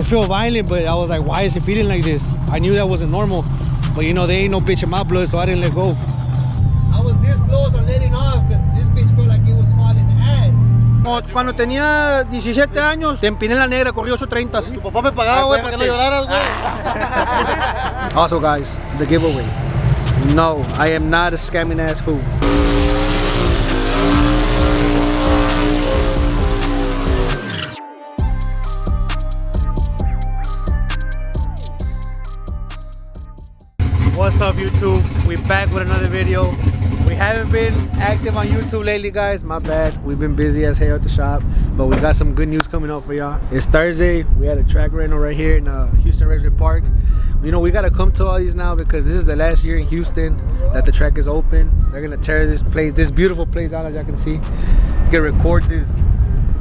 feel violent, but I was like, why is it feeling like this? I knew that wasn't normal, but you know, there ain't no bitch in my blood, so I didn't let go. I was this close on letting off because this bitch felt like it was falling the ass. Cuando tenía 17 años, te empiné en la negra, corrí 830. Tu papá me pagaba, güey, para que no lloraras, güey. Also, guys, the giveaway. No, I am not a scamming ass fool. What's up, YouTube? We're back with another video. We haven't been active on YouTube lately, guys. My bad. We've been busy as hell at the shop, but we got some good news coming up for y'all. It's Thursday. We had a track rental right here in Houston Raceway Park. You know, we gotta come to all these now because this is the last year in Houston that the track is open. They're gonna tear this place, this beautiful place down, as y'all can see. You can record this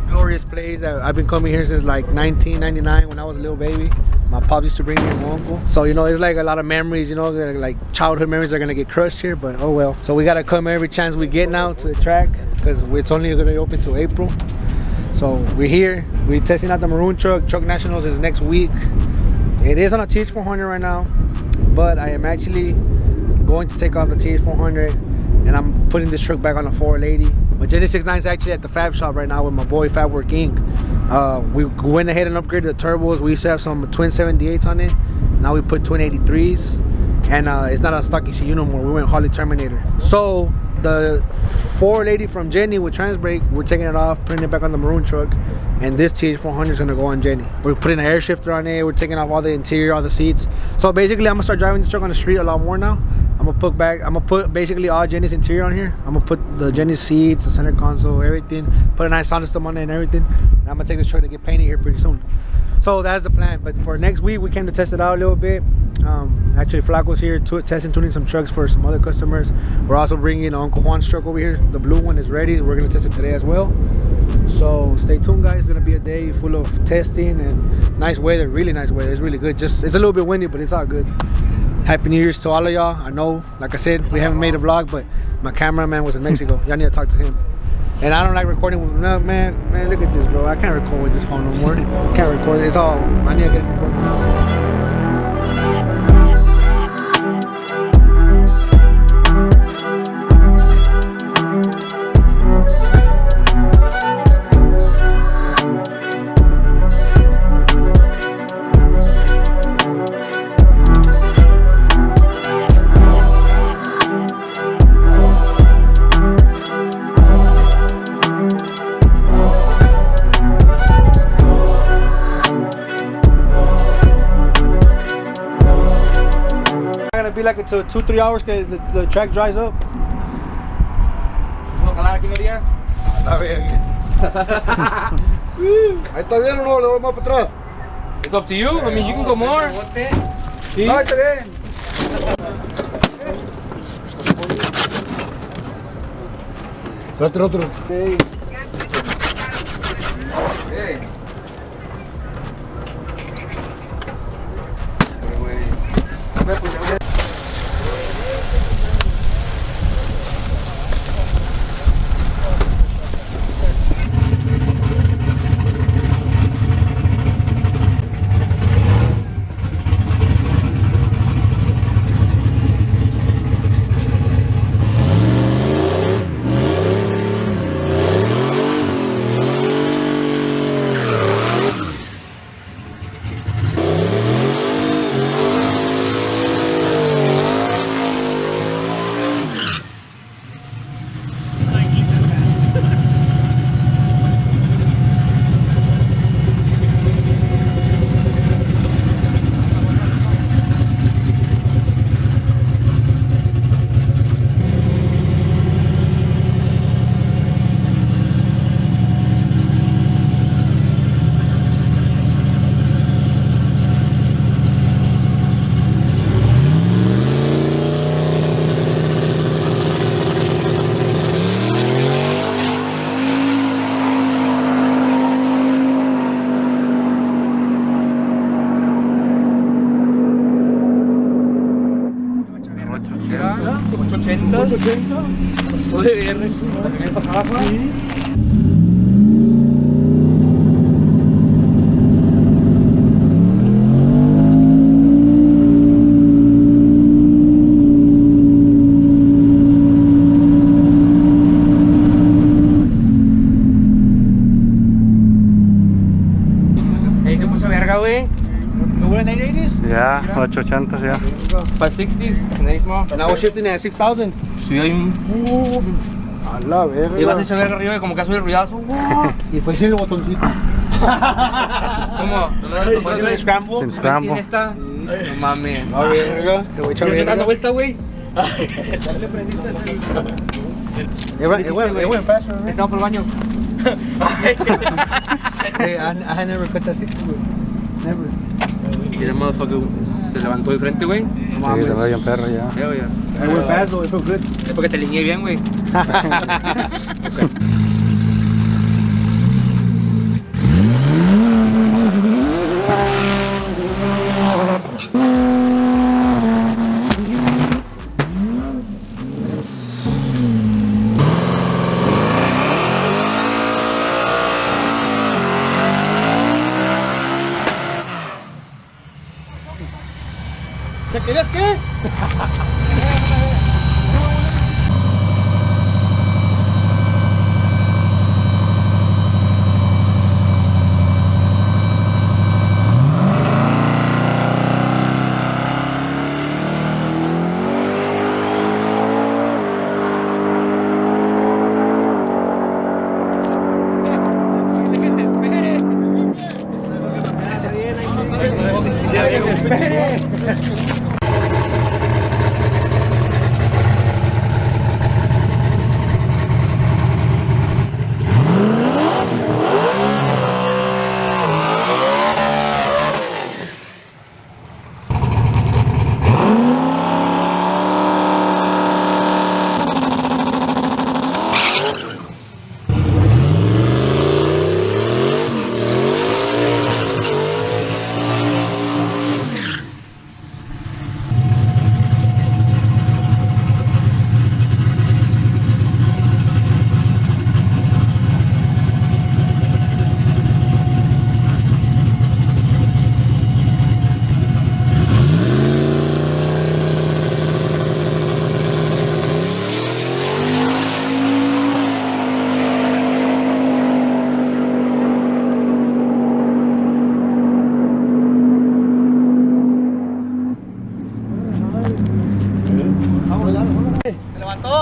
glorious place. I've been coming here since like 1999 when I was a little baby. My pop used to bring me my uncle. So, you know, it's like a lot of memories, you know, like childhood memories are gonna get crushed here, but oh well. So we gotta come every chance we get now to the track because it's only gonna be open till April. So we're here, we're testing out the maroon truck. Truck Nationals is next week. It is on a TH400 right now, but I am actually going to take off the TH400 and I'm putting this truck back on a 480. My Jenny 69 is actually at the Fab Shop right now with my boy Fabwork Inc. We went ahead and upgraded the turbos. We used to have some twin 78s on it. Now we put twin 83s, and it's not a stock ECU no more. We went Harley Terminator. So the 480 from Jenny with Transbrake, we're taking it off, putting it back on the maroon truck, and this TH400 is gonna go on Jenny. We're putting an air shifter on it. We're taking off all the interior, all the seats. So basically, I'm gonna start driving this truck on the street a lot more now. I'm gonna put basically all Jenny's interior on here. I'm gonna put the Jenny's seats, the center console, everything. Put a nice sound system on it and everything. And I'm gonna take this truck to get painted here pretty soon. So that's the plan. But for next week, we came to test it out a little bit. Actually, Flaco's here testing, tuning some trucks for some other customers. We're also bringing Uncle Juan's truck over here. The blue one is ready. We're gonna test it today as well. So stay tuned, guys. It's gonna be a day full of testing and nice weather. Really nice weather. It's really good. Just it's a little bit windy, but it's all good. Happy New Year's to all of y'all. I know, like I said, we haven't made a vlog, but my cameraman was in Mexico. Y'all need to talk to him. And I don't like recording with, no, man, look at this, bro. I can't record with this phone no more. Can't record. It's all, I need to get it recorded. Be like until 2-3 hours que the track dries up. Ahí está bien o no, le voy más para atrás. It's up to you. I mean, you can go more. Sí. No, está bien. Trate otro. Okay. Okay. we're in 880s? Ya, 880 ya. 560s, nice more. Now we're shifting at 6,000. Sí, hay un... A la verga. Y vas a echar verga arriba y como que hace el ruidazo. Y fue sin el botoncito. ¿Cómo? Fue sin el scramble. Sin scramble. ¿Quién está? No mames. A verga. Te voy a echar Yo estoy dando verga. vuelta, güey. It went faster. Estamos por el baño. Hey, I had never cut that 60, güey. Never. Y el motherfucker se levantó de frente, güey. Sí, se ve bien perro ya. Ya, güey. It went fast, though. It felt good. Es porque te lineé bien, güey. ¿Qué querías qué?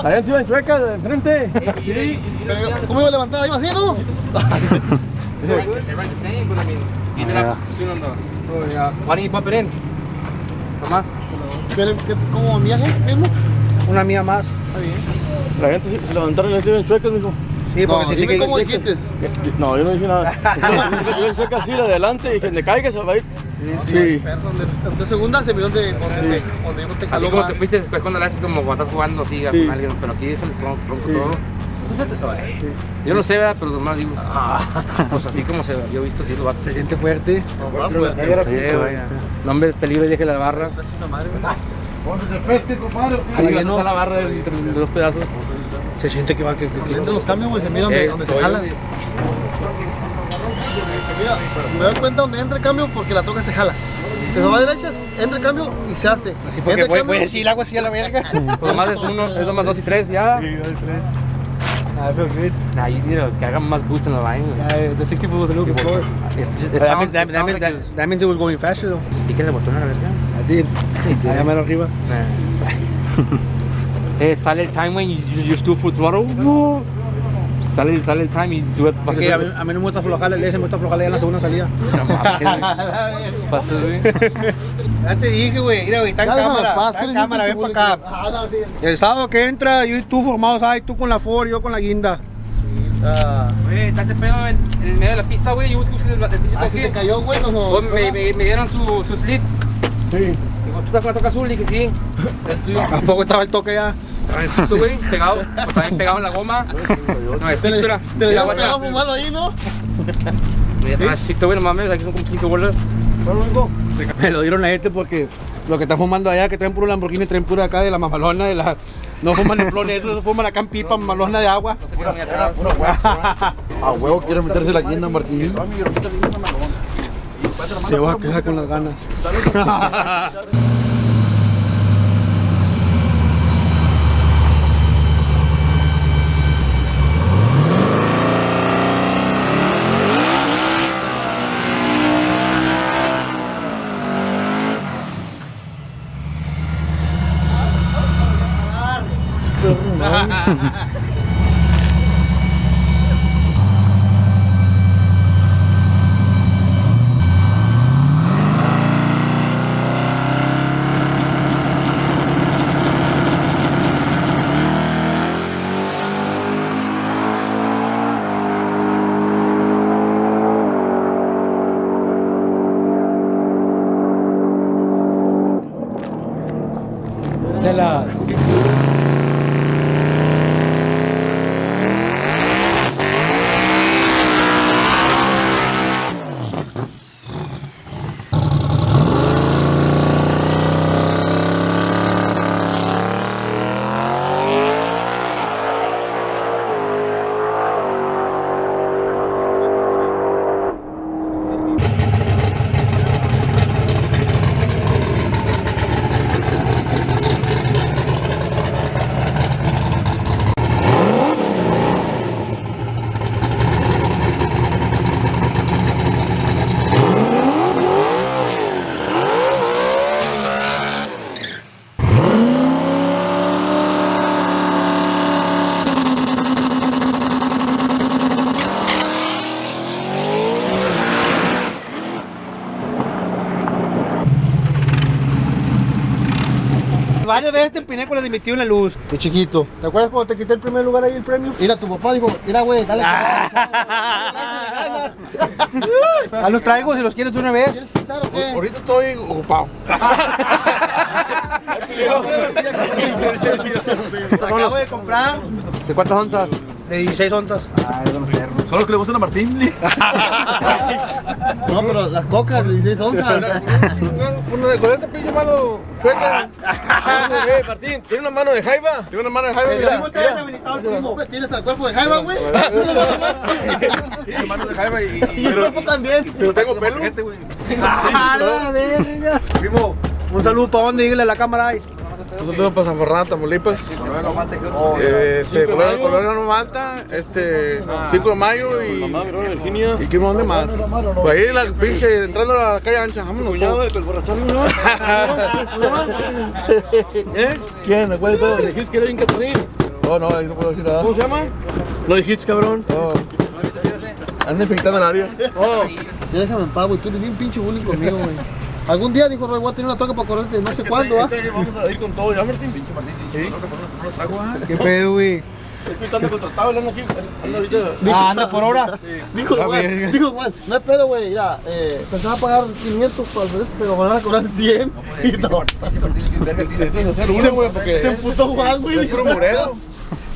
Allá encima en chueca, de enfrente. Pero, ¿cómo iba a levantar? ¿Iba así, no? Oh, yeah. Why don't you bump it in? Nomás. ¿Cómo viaje mismo? Una mía más. La gente se levantaron y en chuecas, mijo. Sí, porque No, si dime te cómo dijiste. No, yo no dije nada. Yo en chueca así, la de adelante, y que me caiga se va a ir. Sí. Perdón, de segunda se miró donde yo te Así caló como más. te fuiste después cuando le haces como cuando estás jugando así con alguien, pero aquí es el tronco todo. Yo no sé, ¿verdad? Pero nomás digo, pues así como yo he visto así los vatos. se siente fuerte. Sí, vaya. No, hombre, peligro y deje la barra. ¿Dónde se pesque, compadre? Ahí está la barra de los pedazos. Se siente que va que Entre los cambios, güey, se mira donde se jala. Mira, me doy cuenta donde entra el cambio porque la troca se jala. Te va a derechas, entra el cambio y se hace. Así porque Entra el voy a cambio. decir el agua así a la verga. Pues nomás es uno, es nomás 2 y 3, ya. I feel good. Nah, you need que hagan más boost en la vaina. The 60 was a little bit slower. That means it was going faster though. ¿Y qué le botó en la verga? I did. Allá mero arriba. Sale el time when you do full throttle. Sale el time y tú vas Porque a mí no me gusta aflojarle, le me gusta aflojarle en la segunda salida. Pasas, güey. Ya te dije, güey, mira, güey, está en Ya, déjame cámara, paz, está en ¿qué cámara, le ven dijiste, para acá. Ah, no, bien. El sábado que entra, yo y tú formados ahí, tú con la Ford, yo con la guinda. Güey, está este pedo en el medio de la pista, güey. Yo busqué el pinche Así te toque. cayó, güey, no. Pues me dieron su slip. Sí. Digo, ¿tú estás con la toca azul? Y dije, sí. Es tuyo. ¿A poco estaba el toque ya? Estaba en el piso, güey, pegado. Pues también pegado en la goma. No, es cintura. Te le Ya, dio guacha. pegado fumarlo ahí, ¿no? Ya está asito, güey, no mames. Aquí son como 15 bolas. Me lo dieron a este porque lo que están fumando allá, que traen puro Lamborghini, traen puro acá de la mamalona, de la... No fuman el flon, eso se fuman acá en pipa, mamalona de agua. No se quedan ni atrás. A huevo quiere meterse la guinda, Martín. Se va a quedar con las ganas. Varias veces te empiné con la de mi tío en la luz. Qué chiquito. ¿Te acuerdas cuando te quité el primer lugar ahí el premio? Mira, tu papá dijo, mira güey, dale. A los traigo si los quieres de una vez. ¿Quieres quitar o qué? Ahorita estoy ocupado. Acabo de comprar ¿De cuántas onzas? de 16 onzas. Son los que le gustan a Martín. No, pero las cocas de 16 onzas. Con este pinche mano sueca. Martín, ¿tiene una mano de jaiba? Tiene una mano de jaiba, mira. ¿Tienes el cuerpo de jaiba, güey? Tiene mano de jaiba Y el cuerpo también. pero tengo pelo. ¡A la verga! Primo, un saludo para donde, dígale a la cámara ahí. Nosotros para San Fernando, Tamaulipas. Colonia No Manta, 5 de mayo y... ¿Y qué dónde más? Pues ahí la pinche, entrando a la calle ancha, vámonos. ¿Quién? ¿Me acuerdas todo? Dijiste que era bien Catrín. No, no, ahí no puedo decir nada. ¿Cómo se llama? No dijiste, cabrón. Anda infectando el área. Ya déjame en paz, güey. Tú eres bien pinche bullying conmigo, güey. Algún día dijo, voy a tener una toca para correrte, no sé cuándo, ¿ah? Vamos a ir con todo, ¿ya, Martín? Pinche Martín. Sí. ¿Qué pedo, güey? Estoy tan contratado, anda aquí. Anda ahorita. Anda por hora. Dijo, güey, no es pedo, güey, mira, pensaba pagar 500 para el boleto, pero me van a cobrar 100. Y no. Se emputó Juan, güey. Es puro murero.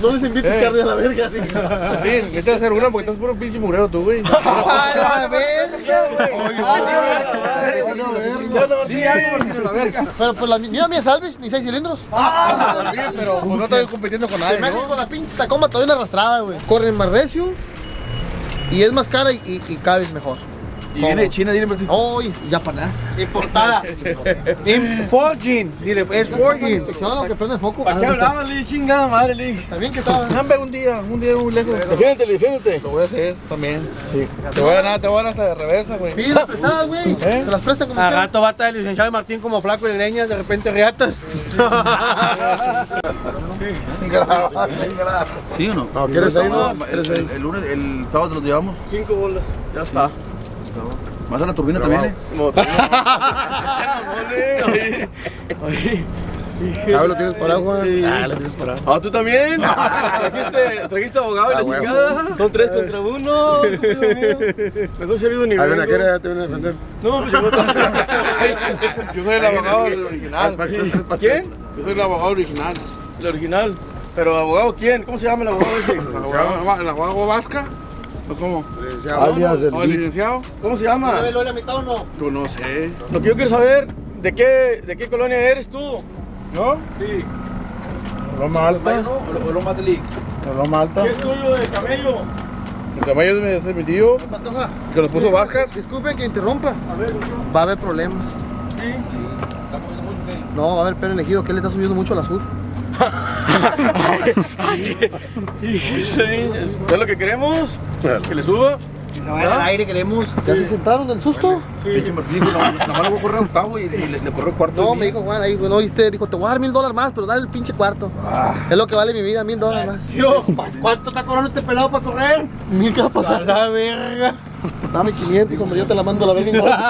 No les invites carne a la verga. Martín, necesitas hacer una porque estás puro pinche murero tú, güey. ¡A la verga! Pero pues mira mi Salvage, ni 6 cilindros. Pero pues no estoy compitiendo con nadie, Se me hace ¿no? con la pinche Tacoma todavía una arrastrada, güey. Corren más recio y es más cara y cabes mejor. Y viene de China, dile Martín. Uy, ya para nada. Importada. Forging. Dile, es forging. Inspecciona lo que prende el foco. ¿Para qué hablaban, Lee? Chingada madre, Lee. También que estaba. Hambre un día muy lejos. Defiéndete. Lo voy a hacer también. Sí. Te voy a ganar hasta de reversa, güey. Pide las prestadas, güey. Se las prestan como A quieran. rato va a estar el licenciado Martín como flaco de leña, de repente riatas. ¿Sí o no? No, ¿quieres ir, no? El lunes, el sábado nos llevamos. 5 bolas. Ya está. ¿Más a la turbina también, eh? ¿Lo tienes parado, Juan? Lo tienes parado. Ah, ¿tú también? ¿Trajiste abogado y la chingada? Son 3 contra 1. Mejor se ha habido un nivel. Hay una que ya te viene a defender. No, pues yo Yo soy el abogado original. ¿Quién? Yo soy el abogado original. El original. ¿Pero abogado quién? ¿Cómo se llama el abogado ese? ¿El abogado Vasca? ¿O cómo? Alias del ¿O el licenciado? ¿Cómo se llama? ¿Lo de la mitad o no? Yo no sé. Lo que yo quiero saber, ¿de qué colonia eres tú? ¿Yo? Sí. Loma Alta. ¿O lo más de Lee? Loma Alta. ¿Qué es tuyo de camello? El caballo es mi tío, Pantoja, que nos puso Vascas. disculpen que interrumpa. A ver, Va a haber problemas. sí. No, va a haber pelo elegido, que le está subiendo mucho al azul. ¿Es lo que queremos? ¿Que le suba? Que se vaya al aire, queremos. ¿Ya se sentaron del susto? Pinche Martín dijo, nada más le voy a correr a Octavo y le corrió cuarto. No, me dijo Juan, ahí, no viste, dijo, te voy a dar $1000 más, pero dale el pinche cuarto. Es lo que vale mi vida, $1000 más. Tío, ¿cuánto está cobrando este pelado para correr? 1000 que va a pasar. La verga. Dame 500, hijo, hombre, yo te la mando a la verga en cuarto.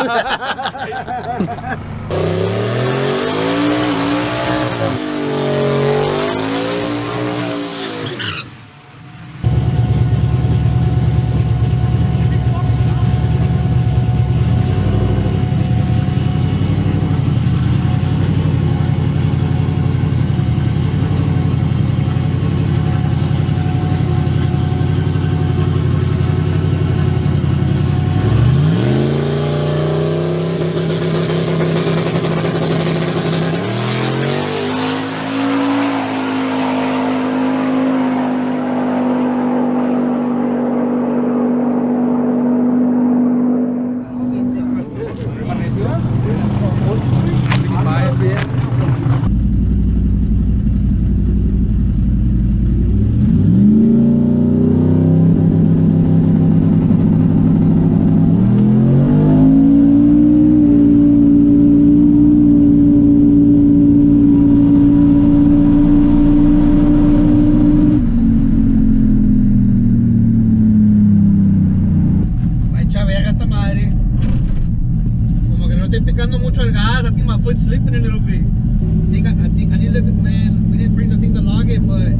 Mucho el gas. I think my foot's slipping a little bit. I think I need to look, man. We didn't bring the thing to log it, but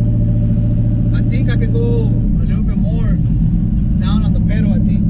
I think I could go a little bit more down on the pedal, I think.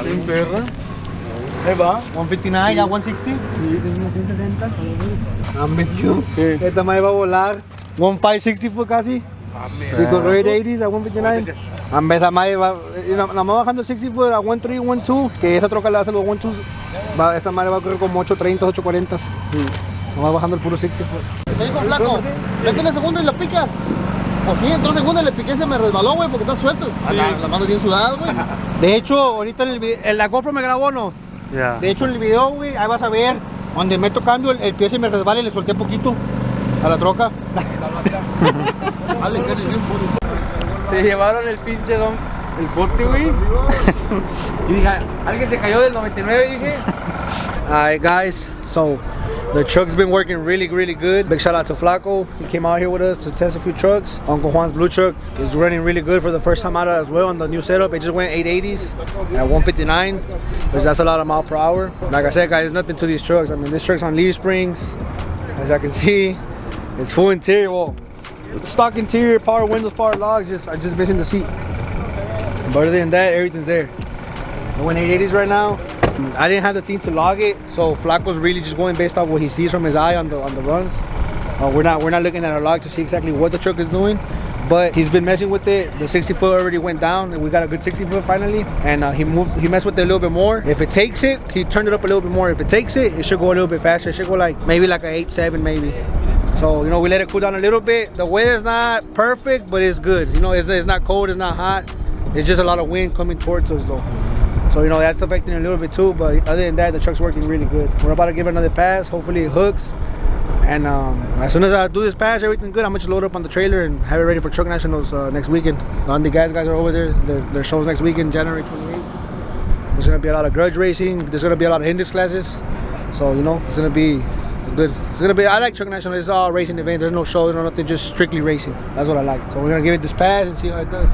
En perra. Ahí va, 159, ya 160. I'm with you. Esta madre va a volar. 1560 fue casi. Y corrió 80s a 159. En vez de madre va, nada más bajando 60 foot a 13, 12, que esa troca le hace los 12. Esta madre va a correr como 830, 840. Nomás bajando el puro 60 foot. Me dijo Flaco, vete en la segunda y la picas. Pues sí, entró segunda y le piqué y se me resbaló, güey, porque está suelto. La mano bien sudada, güey. De hecho, ahorita la GoPro me grabó, ¿no? Ya. De hecho, en el video, güey, ahí vas a ver, donde meto cambio, el pie se me resbala y le solté poquito a la troca. Dale, que eres bien puro. Se llevaron el pinche el bote, güey. Y dije, alguien se cayó del 99, dije. Alright, guys, so the truck's been working really, really good. Big shout out to Flaco. He came out here with us to test a few trucks. Uncle Juan's blue truck is running really good for the first time out as well on the new setup. It just went 880s at 159, which that's a lot of mile per hour. Like I said, guys, there's nothing to these trucks. I mean, this truck's on leaf springs. As I can see, it's full interior. Well, stock interior, power windows, power locks. I'm just missing the seat. But other than that, everything's there. I went 880s right now. I didn't have the thing to log it, so Flaco's really just going based off what he sees from his eye on the runs. We're not looking at our log to see exactly what the truck is doing, but he's been messing with it. The 60 foot already went down, and we got a good 60 foot finally. And he messed with it a little bit more. If it takes it, he turned it up a little bit more. If it takes it, it should go a little bit faster. It should go maybe like a 8.7 maybe. So you know, we let it cool down a little bit. The weather's not perfect, but it's good. You know, it's not cold, it's not hot. It's just a lot of wind coming towards us though. So, you know, that's affecting it a little bit too. But other than that, the truck's working really good. We're about to give it another pass. Hopefully it hooks. And as soon as I do this pass, everything's good. I'm gonna just load up on the trailer and have it ready for Truck Nationals next weekend. The Andy guys are over there. Their show's next weekend, January 28th. There's gonna be a lot of grudge racing. There's gonna be a lot of index classes. So, you know, it's gonna be good. It's gonna be, I like Truck National. It's all racing event. There's no show, no nothing, just strictly racing. That's what I like. So we're gonna give it this pass and see how it does.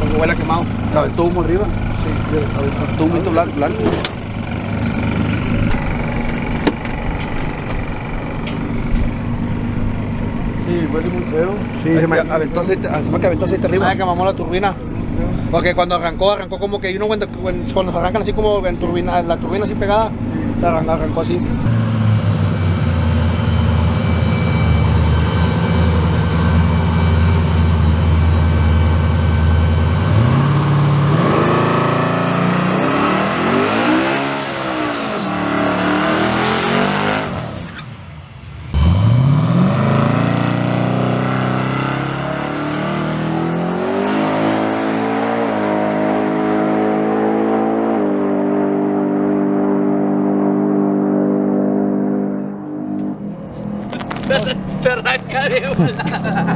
Porque huele a quemado. El tubo arriba. Sí, el tubito blanco. Sí, huele muy feo. Sí, se me aventó aceite arriba. Que mamó la turbina. Porque cuando arrancó como que, cuando se arrancan así como en turbina, la turbina así pegada, se arrancó así. Se arranca de volada.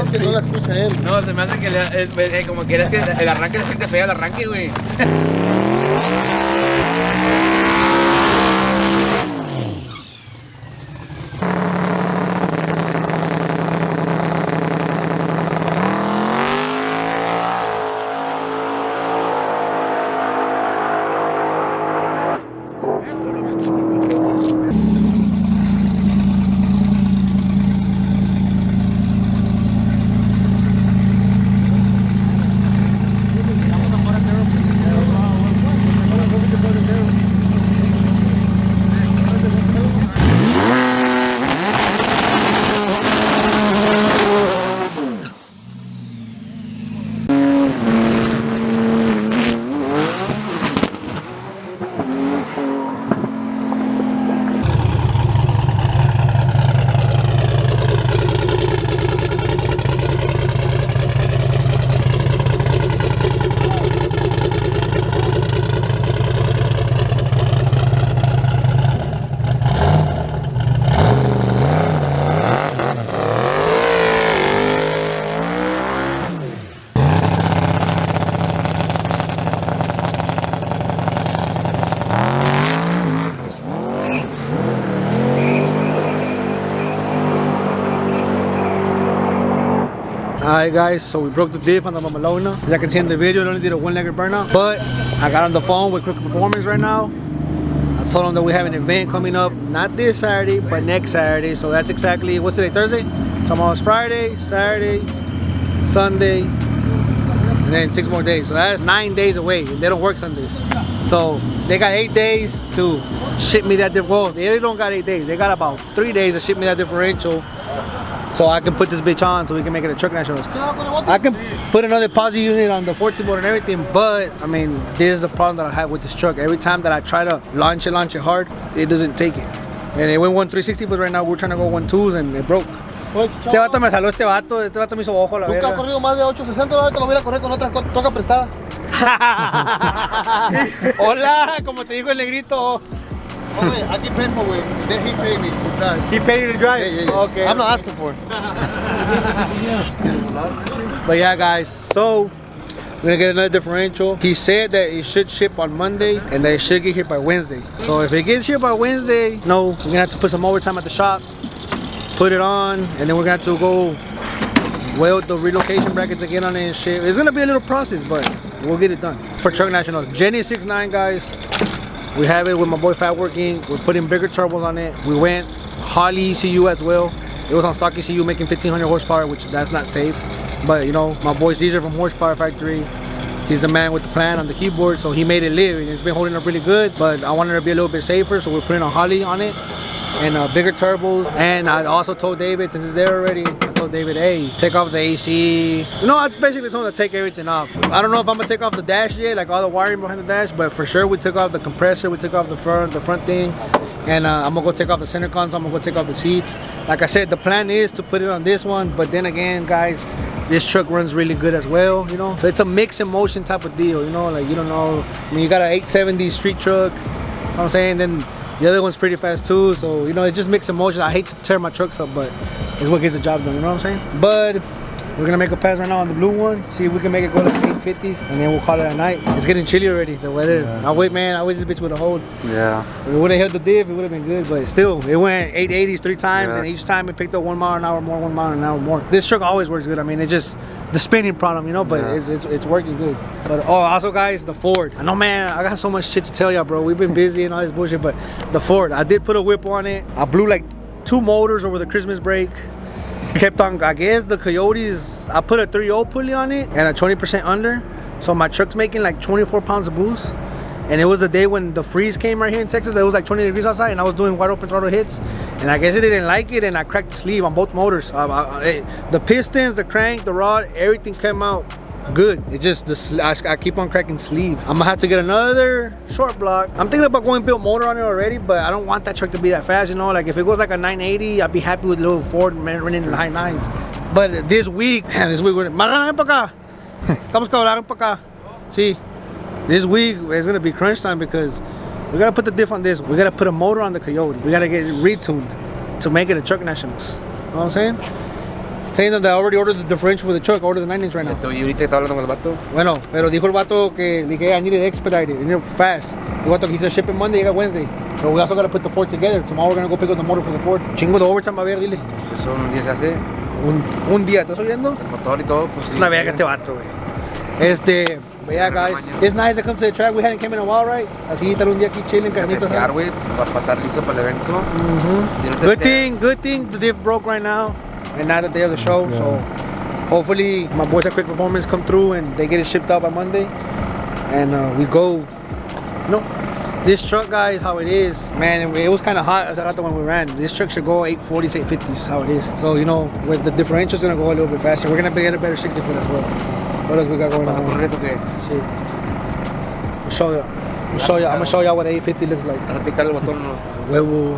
Es que no la escucha él. No, se me hace que como quieres que el arranque se siente fea el arranque, güey. Alright guys, so we broke the diff on the Mamalona. As I can see in the video, it only did a one-legged burnout. But I got on the phone with Crooked Performance right now. I told them that we have an event coming up, not this Saturday, but next Saturday. So that's exactly, what's today, Thursday? Tomorrow's Friday, Saturday, Sunday, and then 6 more days. So that's 9 days away, and they don't work Sundays. So they got 8 days to ship me that differential. Well, they don't got 8 days. They got about 3 days to ship me that differential, so I can put this bitch on, so we can make it a Truck Nationals. I can put another posi unit on the 14 board and everything, but I mean, this is the problem that I have with this truck. Every time that I try to launch it hard, it doesn't take it. And it went 1.360, but right now we're trying to go 1.2s and it broke. Este vato me saló, este vato me hizo ojo a la verga. Nunca ha corrido más de 860, ahorita lo voy a correr con otra toca prestada. Hola, como te dijo el negrito. Oh, wait, I get paid for it. Then he paid me to drive. He paid you to drive? Yeah. Okay. I'm not asking for it. But yeah, guys, so we're gonna get another differential. He said that it should ship on Monday and that it should get here by Wednesday. So if it gets here by Wednesday, we're gonna have to put some overtime at the shop, put it on, and then we're gonna have to go weld the relocation brackets again on it and shit. It's gonna be a little process, but we'll get it done. For Truck Nationals, Jenny 69, guys. We have it with my boy Fat Working. We're putting bigger turbos on it. We went Holley ECU as well. It was on stock ECU making 1500 horsepower, which that's not safe. But you know, my boy Caesar from Horsepower Factory, he's the man with the plan on the keyboard, so he made it live and it's been holding up really good. But I wanted to be a little bit safer, so we're putting a Holley on it and bigger turbos. And I also told David, since it's there already, I told David, hey, take off the AC. You know, I basically told him to take everything off. I don't know if I'm gonna take off the dash yet, like all the wiring behind the dash, but for sure we took off the compressor, we took off the front thing, and I'm gonna go take off the center console, I'm gonna go take off the seats. Like I said, the plan is to put it on this one, but then again, guys, this truck runs really good as well, you know? So it's a mix and motion type of deal, you know? Like, you don't know, I mean, you got an 870 street truck, you know what I'm saying? Then the other one's pretty fast too, so, you know, it just mix and motion. I hate to tear my trucks up, but it's what gets the job done, you know what I'm saying? But we're gonna make a pass right now on the blue one, see if we can make it go like 850s, and then we'll call it a night. It's getting chilly already, the weather. Yeah. I wish this bitch would have hold. Yeah. If it would have held the diff, it would have been good, but still, it went 880s 3 times, Yeah. and each time it picked up 1 mile an hour more, 1 mile an hour more. This truck always works good. I mean, it's just the spinning problem, you know, but Yeah. it's working good. But oh, also guys, the Ford. I know, man, I got so much shit to tell y'all, bro. We've been busy and all this bullshit, but the Ford, I did put a whip on it. I blew like 2 motors over the Christmas break. Kept on, I guess the Coyotes, I put a 3.0 pulley on it and a 20% under. So my truck's making like 24 pounds of boost. And it was the day when the freeze came right here in Texas. It was like 20 degrees outside and I was doing wide open throttle hits. And I guess it didn't like it and I cracked the sleeve on both motors. The pistons, the crank, the rod, everything came out good. It just, I keep on cracking sleeve. I'm gonna have to get another short block. I'm thinking about going build motor on it already, but I don't want that truck to be that fast, you know? Like if it goes like a 980, I'd be happy with a little Ford running in the high 9s. But this week we're, Marana, ven pa acá. Estamos cabrón, ven pa acá. See, this week it's gonna be crunch time because we gotta put the diff on this. We gotta put a motor on the Coyote. We gotta get it retuned to make it a Truck Nationals. You know what I'm saying? Saying that I already ordered the differential for the truck, I ordered the 9-inch right now. ¿Y ahorita está hablando con el vato? Bueno, pero dijo el vato que le dije, I need it expedited, I need it fast. The vato que he's shipping Monday, llega Wednesday. So we also gotta put the Ford together. Tomorrow we're gonna go pick up the motor for the Ford. Chingo de overtime va a haber, dile. Eso un día se hace. Un día, ¿estás oyendo? El motor y todo, pues sí. Es una verga este vato, güey. But yeah, guys, it's nice to come to the track. We hadn't came in a while, right? Así estar un día aquí chilling, carnitas. Testear, güey, para estar listo para el evento. Si no Good thing the diff broke right now and not the day of the show. Yeah. So hopefully my boys at Quick Performance come through and they get it shipped out by Monday. And we go, you know, this truck, guys, how it is, man, it was kind of hot as I got the one we ran. This truck should go 840s, 850s, how it is. So, you know, with the differential's gonna go a little bit faster. We're gonna get a better 60 foot as well. What else we got going ¿Vas a on? correr eso qué? Shit. I'm gonna show you what 850 looks like. ¿Vas a picar el botón o no? Huevo.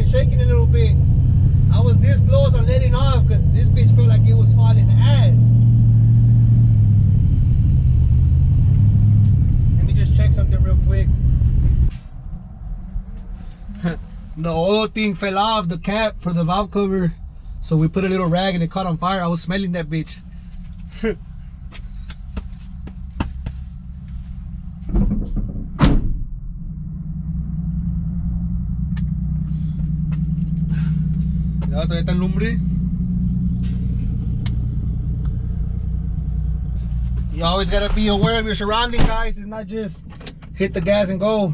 Shaking a little bit. I was this close on letting off because this bitch felt like it was hauling ass. Let me just check something real quick. the oil thing fell off the cap for the valve cover, so we put a little rag and it caught on fire. I was smelling that bitch. Ya todavía está en lumbre. You always gotta be aware of your surroundings, guys. It's not just hit the gas and go.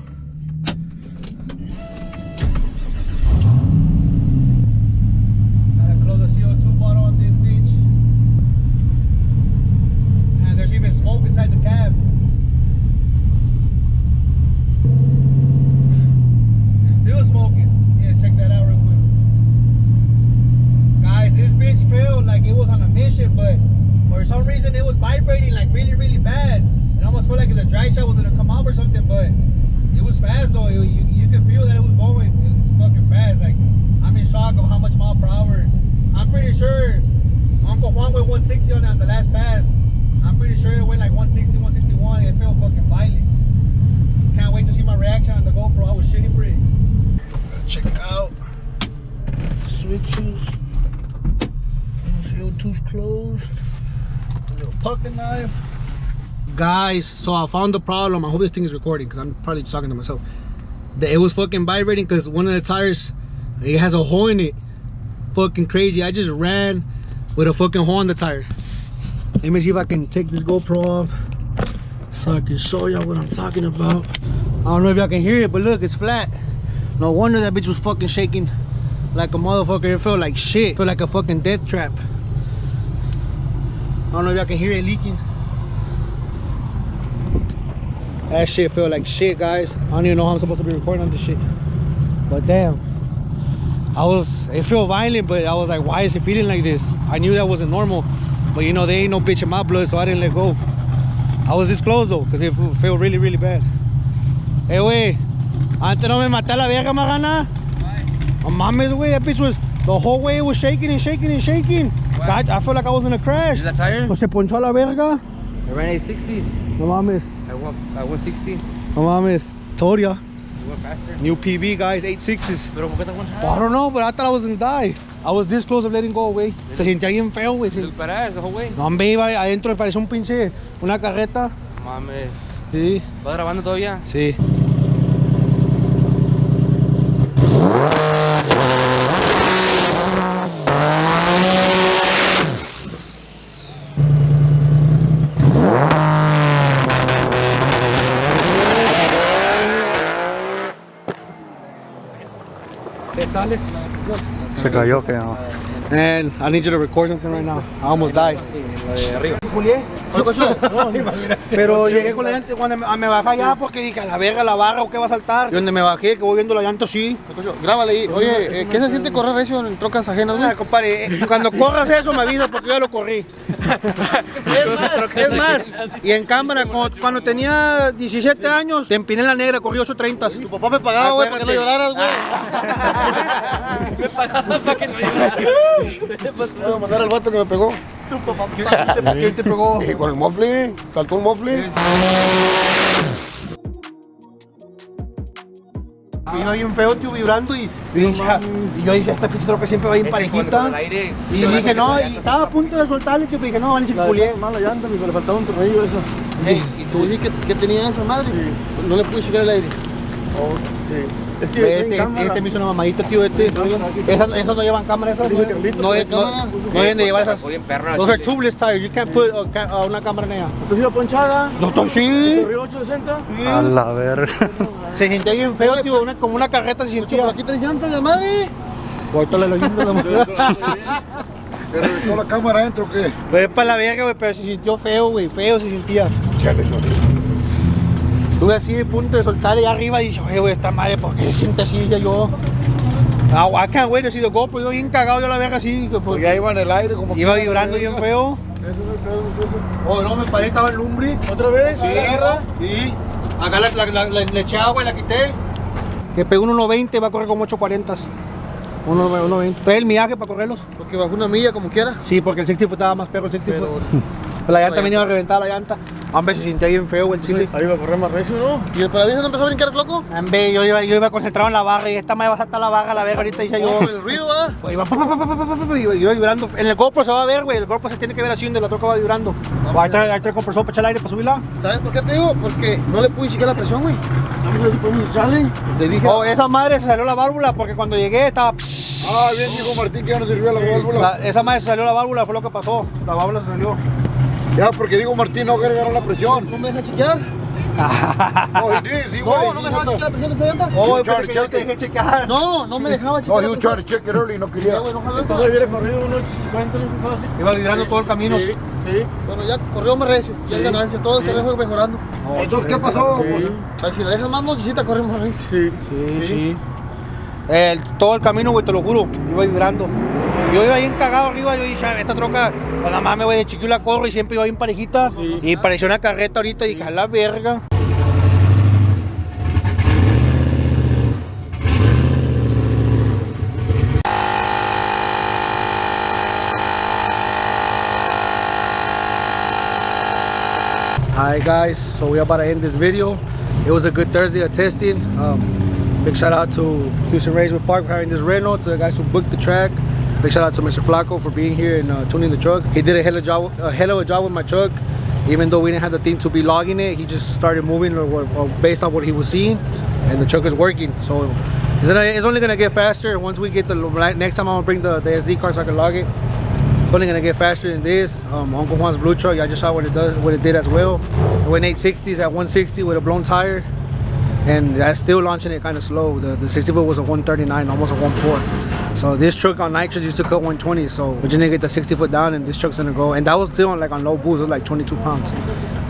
Gotta close the CO2 bottle on this bitch. And there's even smoke inside the cab. It's still smoking. Yeah, check that out real quick. Guys, this bitch felt like it was on a mission, but for some reason it was vibrating like really bad. It almost felt like the dry shot was gonna come off or something, but it was fast though. You could feel that it was going. It was fucking fast. Like, I'm in shock of how much mile per hour. I'm pretty sure Uncle Juan went 160 on the last pass. I'm pretty sure it went like 160, 161. It felt fucking violent. Can't wait to see my reaction on the GoPro. I was shitting bricks. Check it out. Switches. CO2's closed. A little pocket knife. Guys, so I found the problem. I hope this thing is recording because I'm probably just talking to myself. It was fucking vibrating because one of the tires, it has a hole in it. Fucking crazy. I just ran with a fucking hole in the tire. Let me see if I can take this GoPro off so I can show y'all what I'm talking about. I don't know if y'all can hear it, but look, it's flat. No wonder that bitch was fucking shaking like a motherfucker. It felt like shit. It felt like a fucking death trap. I don't know if y'all can hear it leaking. That shit felt like shit, guys. I don't even know how I'm supposed to be recording on this shit. But damn. It felt violent, but I was like, why is it feeling like this? I knew that wasn't normal. But you know, there ain't no bitch in my blood, so I didn't let go. I was this close though, because it felt really bad. Hey, wey. Antes no me maté la vieja, Marana. Oh, mames, wey. That bitch was, the whole way it was shaking and shaking and shaking. God, I felt like I was in a crash. Is that tire? Pues se ponchó la verga. I ran 860s. No mames. I 160. No mames. Told ya. You went faster. New PB, guys, 8.6s. Pero ¿por qué te ponchas? I don't know, but I thought I was gonna die. I was this close of letting go, güey. Se sentía bien feo, güey. Look badass the whole way. No, hombre, iba adentro, me pareció un pinche, una carreta. Mames. Sí. ¿Vas grabando todavía? Sí. ¿Te sales? Se cayó, que no. And I need you to record something right now. I almost died. Julián. Pero llegué con la llanta cuando me bajé allá porque dije, a la verga, la barra o qué va a saltar. Y donde me bajé, que voy viendo la llanta así. Grábale ahí. Oye, ¿qué se siente correr eso en trocas ajenas, güey? Compadre, cuando corras eso me avisas porque yo ya lo corrí. Es más, y en cámara, cuando tenía 17 años, te empiné en la negra, corrí 830. Tu papá me pagaba, güey, para que no lloraras, güey. Me pagaban para que no lloraras. Voy a mandar al vato que me pegó. Tu papá, ¿quién te pegó? Con el mofle, saltó un mofle. Iba bien feo, tío, vibrando y yo dije, esta pinche troca siempre va bien parejita. Y yo dije, no, y estaba a punto de soltarle, tío, pero dije, no, van a decir que Julián. Mala llanta, le faltaba un tornillo eso. ¿Y tú dijiste que tenía esa madre? No le pude checar el aire. Este me hizo una mamadita, tío, esas no llevan cámara, esas no deben de llevar esas. Those are tubeless tires, you can't put una cámara en ella. ¿Tú sí la ponchada? No estoy sí. ¿Corrió 860? A la verga. Se sentía bien feo, tío, como una carreta se sentía. Aquí traes llantas de madre. Ahorita le lo yendo la madre. ¿Se reventó la cámara adentro o qué? Fue para la verga, güey, pero se sintió feo, güey, feo se sentía. Chale, no. Estuve así de punto de soltar allá arriba y dije, oye, güey, esta madre, ¿por qué se siente así? Dije yo. I can't wait to see the GoPro, yo bien cagado, yo la verga así. Pues ya iba en el aire como iba vibrando bien feo. Oh, no, me paré, estaba en lumbre. ¿Otra vez? Sí, sí. Acá le eché agua y la quité. Que pegó 1.90, va a correr como 8.40. 1.20. Fue el millaje para correrlos. Porque bajó una milla como quiera. Sí, porque el 60 estaba más perro el 60. Pero La llanta venía a reventar la llanta. Hombre, se sintió bien feo el chile. Ahí va a correr más recio, ¿no? ¿Y el parabrisas no empezó a brincar, loco? Hombre, yo iba concentrado en la barra y esta madre va a saltar la barra, la verga ahorita dice yo. Por el ruido, ¿verdad? Iba vibrando. En el GoPro se va a ver, güey. El GoPro se tiene que ver así donde la troca va vibrando. Ahí está el compresor para echar el aire para subirla. ¿Sabes por qué te digo? Porque no le pude checar la presión, güey. Vamos a ver si podemos echarle. Le dije, Oh, esa madre se salió la válvula porque cuando llegué estaba. Ah, bien dijo Martín que ya no sirvió la válvula. Esa madre se salió la válvula, fue lo que pasó. La válvula se salió. Ya, porque digo Martín no agregaron la presión. ¿no me dejas chequear? No, sí, güey. No me dejaba chequear la presión de esta llanta. Oh, Trying to yo check te it. dejé checar. No me dejaba chequear. No, he was trying to check it early, no quería. güey, no jaló eso. Entonces hubiera corrido unos 50 minutos así. Iba vibrando todo el camino. Sí. Bueno, ya corrió más recio. Ya hay ganancia. Todo el carro fue mejorando. Entonces, ¿qué pasó? Pues, Ay, si la dejas más nochecita, corre más recio. Sí. Todo el camino, güey, te lo juro, iba vibrando. Yo iba bien cagado arriba, yo dije, esta troca, pues nada más me voy de chiquillo la corro y siempre iba bien parejita. Y pareció una carreta ahorita y dije, a la verga. Alright guys, so we're about to end this video. It was a good Thursday of testing. Big shout out to Houston Raceway Park for having this rental, to the guys who booked the track. Big shout out to Mr. Flacco for being here and tuning the truck. He did a hell of a job with my truck. Even though we didn't have the thing to be logging it, he just started moving based on what he was seeing, and the truck is working. So it's only gonna get faster once we get the next time. I'm gonna bring the SD card so I can log it. It's only gonna get faster than this. Uncle Juan's blue truck, I just saw what it did as well. It went 860s at 160 with a blown tire, and that's still launching it kind of slow. The 60 foot was a 139, almost a 1.4. So this truck on nitrous used to cut 120. So we're gonna get the 60 foot down, and this truck's gonna go. And that was still on low boost, it was like 22 pounds.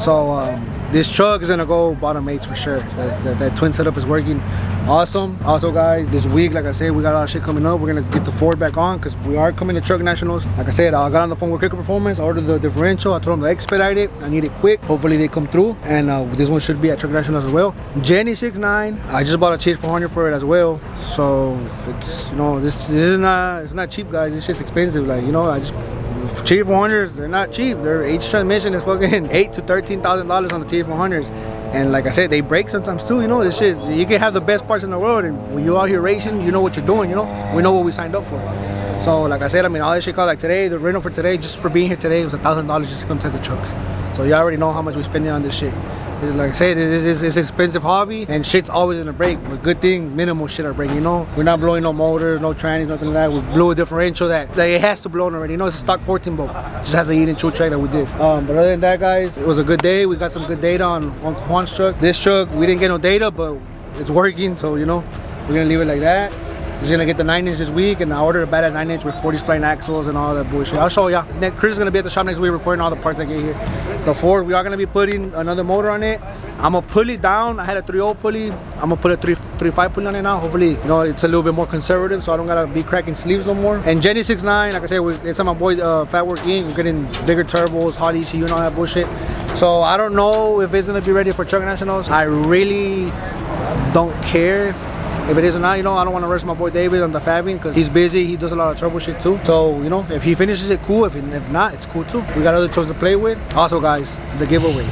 So this truck is gonna go bottom 8s for sure. That twin setup is working awesome. Also guys, this week, like I said, we got a lot of shit coming up. We're gonna get the Ford back on because we are coming to Truck Nationals. Like I said, I got on the phone with Quicker Performance, I ordered the differential. I told them to expedite it. I need it quick. Hopefully they come through, and this one should be at Truck Nationals as well. Jenny 69, I just bought a Cheat 400 for it as well. So it's, you know, this is not, it's not cheap, guys. This shit's expensive. Like, you know, I just Cheat 400s, they're not cheap. Their H transmission is fucking $8,000 to $13,000 on the Cheat 400s. And like I said, they break sometimes too, you know. This shit, you can have the best parts in the world, and when you're out here racing, you know what you're doing, you know. We know what we signed up for. So like I said, I mean, all this shit cost, like today, the rental for today, just for being here today, was $1,000 just to come test the trucks. So you already know how much we're spending on this shit. It's like I said, it's an expensive hobby, and shit's always gonna break. But good thing, minimal shit are breaking, you know. We're not blowing no motors, no trannies, nothing like that. We blew a differential that it has to blow already. You know, it's a stock 14 bolt. Just has a heat and chill track that we did. But other than that, guys, it was a good day. We got some good data on Juan's truck. This truck, we didn't get no data, but it's working. So you know, we're gonna leave it like that. He's gonna get the 9-inch this week, and I ordered a badass 9-inch with 40 spline axles and all that bullshit. I'll show ya. Chris is gonna be at the shop next week recording all the parts I get here. The Ford, we are gonna be putting another motor on it. I'm gonna pull it down. I had a 3.0 pulley. I'm gonna put a 3.5 pulley on it now. Hopefully, you know, it's a little bit more conservative, so I don't gotta be cracking sleeves no more. And Jenny 69, like I said, it's on my boy Fat Work Inc. We're getting bigger turbos, hot ECU, and all that bullshit. So I don't know if it's gonna be ready for Truck Nationals. I really don't care if it is or not. You know, I don't want to rush my boy David on the fabbing because he's busy. He does a lot of trouble shit too. So, you know, if he finishes it, cool. If not, it's cool too. We got other toys to play with. Also, guys, the giveaway.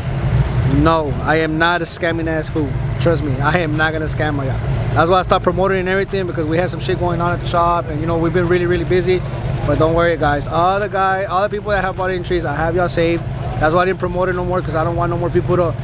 No, I am not a scamming ass fool. Trust me, I am not gonna scam my y'all. That's why I stopped promoting and everything, because we had some shit going on at the shop, and you know, we've been really busy. But don't worry, guys. All the people that have bought entries, I have y'all saved. That's why I didn't promote it no more, because I don't want no more people to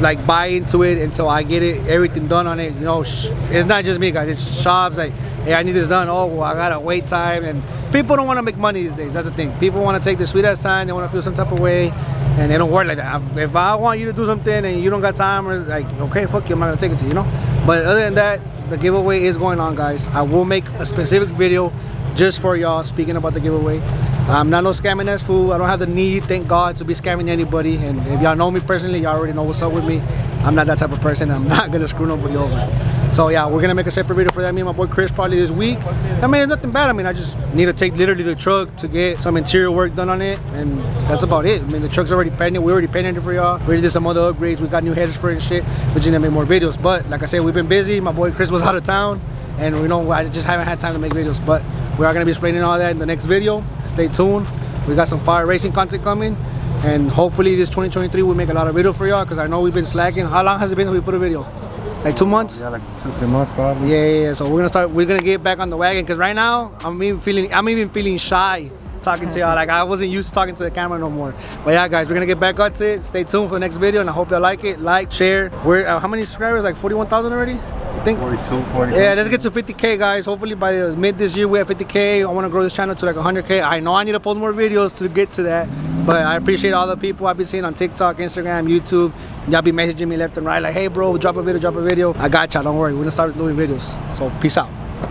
like buy into it until I get everything done on it. You know, it's not just me, guys. It's shops like, hey, I need this done. Oh, well, I gotta wait time, and people don't want to make money these days. That's the thing. People want to take their sweet ass time. They want to feel some type of way, and they don't work like that. If I want you to do something and you don't got time, or like, okay, fuck you, I'm not gonna take it to you, you know. But other than that, the giveaway is going on, guys. I will make a specific video just for y'all speaking about the giveaway. I'm not no scamming ass fool. I don't have the need, thank God, to be scamming anybody. And if y'all know me personally, y'all already know what's up with me. I'm not that type of person. I'm not gonna screw nobody over. So yeah, we're gonna make a separate video for that. Me and my boy Chris probably this week. I mean, it's nothing bad. I mean, I just need to take literally the truck to get some interior work done on it, and that's about it. I mean, the truck's already painted. We already painted it for y'all. We already did some other upgrades. We got new headers for it and shit. We're just gonna make more videos. But like I said, we've been busy. My boy Chris was out of town, and you know, I just haven't had time to make videos. But we are gonna be explaining all that in the next video. Stay tuned. We got some fire racing content coming. And hopefully this 2023 we make a lot of videos for y'all, because I know we've been slacking. How long has it been that we put a video? Like 2 months? Yeah, like 2-3 months probably. Yeah. So we're gonna get back on the wagon, because right now I'm even feeling shy talking to y'all. Like I wasn't used to talking to the camera no more. But yeah, guys, we're gonna get back onto it. Stay tuned for the next video, and I hope y'all like it. Like, share. We're how many subscribers? Like 41,000 already, I think. 42, 40. Yeah, let's get to 50K, guys. Hopefully by the mid this year we have 50K. I want to grow this channel to like 100K. I know I need to post more videos to get to that, but I appreciate all the people I've been seeing on TikTok, Instagram, YouTube. Y'all be messaging me left and right like, hey bro, drop a video. I got y'all, don't worry. We're gonna start doing videos. So peace out.